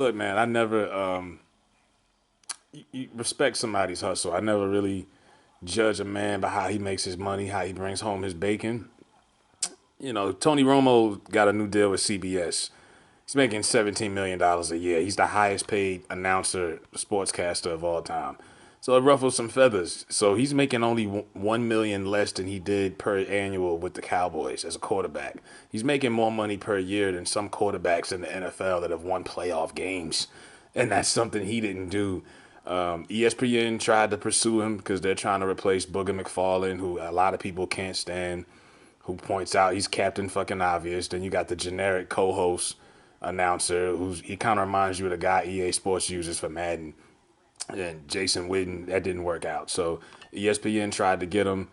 Look, man, I never you respect somebody's hustle. I never really judge a man by how he makes his money, how he brings home his bacon. Tony Romo got a new deal with CBS. He's making $17 million a year. He's the highest paid announcer, sportscaster of all time. So it ruffles some feathers. So he's making only 1 million less than he did per annual with the Cowboys as a quarterback. He's making more money per year than some quarterbacks in the NFL that have won playoff games, and that's something he didn't do. ESPN tried to pursue him because they're trying to replace Booger McFarlane, who a lot of people can't stand, who points out he's Captain fucking obvious. Then you got the generic co-host announcer he kind of reminds you of the guy EA Sports uses for Madden, and Jason Witten. That didn't work out. So ESPN tried to get him.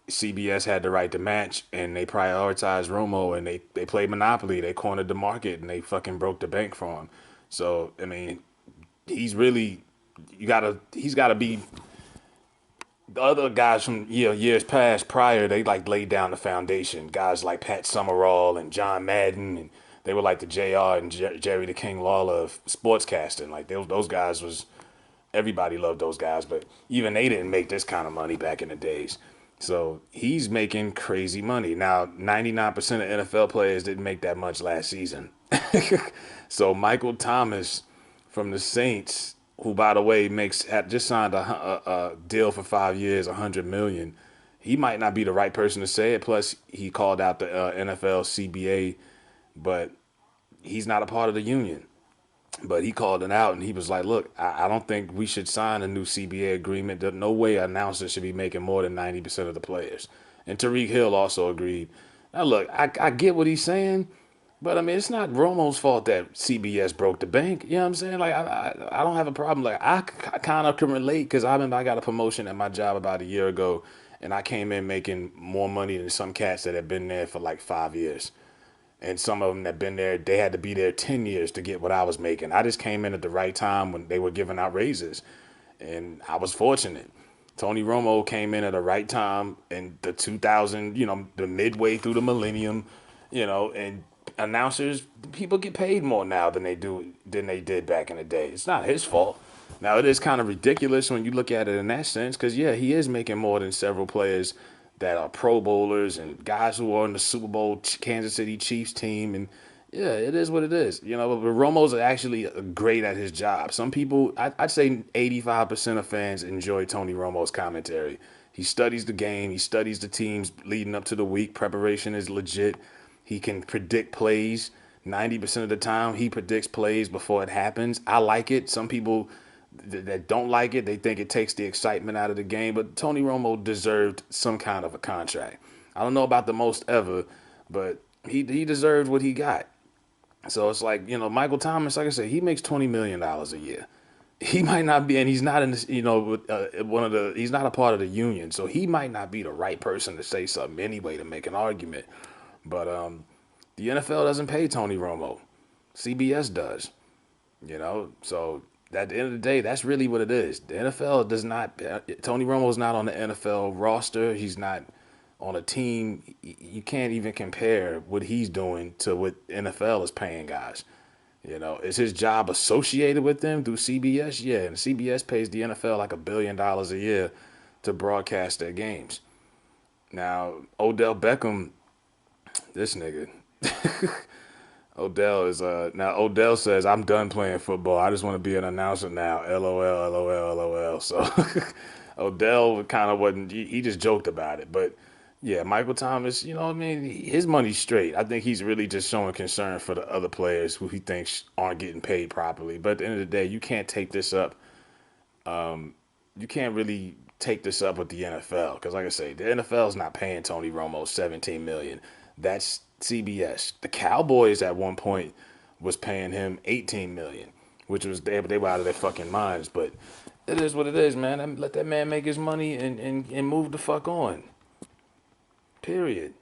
CBS had the right to match, and they prioritized Romo, and they played Monopoly. They cornered the market, and they fucking broke the bank for him. So I mean, he's really he's gotta be the other guys from years past prior. They like laid down the foundation. Guys like Pat Summerall and John Madden, and they were like the JR and Jerry the King Lawler of sportscasting. Like those guys was everybody loved those guys, but even they didn't make this kind of money back in the days. So he's making crazy money now. 99% of NFL players didn't make that much last season. So Michael Thomas from the Saints, who by the way makes had just signed a deal for 5 years, 100 million. He might not be the right person to say it. Plus, he called out the NFL CBA, but he's not a part of the union. But he called it out and he was like, look, I don't think we should sign a new CBA agreement. There's no way announcers should be making more than 90% of the players. And Tariq Hill also agreed. Now, look, I get what he's saying, but I mean, it's not Romo's fault that CBS broke the bank. You know what I'm saying? Like, I don't have a problem. Like, I kind of can relate because I remember I got a promotion at my job about a year ago and I came in making more money than some cats that had been there for like 5 years. And some of them that been there, they had to be there 10 years to get what I was making. I just came in at the right time when they were giving out raises, and I was fortunate. Tony Romo came in at the right time in the 2000, the midway through the millennium, and announcers, people get paid more now than they did back in the day. It's not his fault. Now it is kind of ridiculous when you look at it in that sense, because yeah, he is making more than several players that are Pro Bowlers and guys who are in the Super Bowl Kansas City Chiefs team. And yeah, it is what it is. But Romo's actually great at his job. Some people, I'd say 85% of fans enjoy Tony Romo's commentary. He studies the game. He studies the teams leading up to the week. Preparation is legit. He can predict plays. 90% of the time, he predicts plays before it happens. I like it. Some people that don't like it, they think it takes the excitement out of the game. But Tony Romo deserved some kind of a contract. I don't know about the most ever, but he deserved what he got. So it's like, Michael Thomas, like I said, he makes $20 million a year. He might not be, and he's not in this, he's not a part of the union, so he might not be the right person to say something anyway to make an argument. But the NFL doesn't pay Tony Romo. CBS does. So at the end of the day, that's really what it is. The NFL does not. Tony Romo's not on the NFL roster. He's not on a team. You can't even compare what he's doing to what NFL is paying guys. Is his job associated with them through CBS? Yeah, and CBS pays the NFL like $1 billion a year to broadcast their games. Now, Odell Beckham, this nigga. Odell is now Odell says I'm done playing football. I just want to be an announcer now. LOL, LOL, LOL. So Odell kind of wasn't. He just joked about it, but yeah, Michael Thomas. You know what I mean? His money's straight. I think he's really just showing concern for the other players who he thinks aren't getting paid properly. But at the end of the day, you can't take this up. You can't really take this up with the NFL because, like I say, the NFL is not paying Tony Romo 17 million. That's CBS. The Cowboys at one point was paying him 18 million, which was they were out of their fucking minds. But it is what it is, man. Let that man make his money and move the fuck on. Period.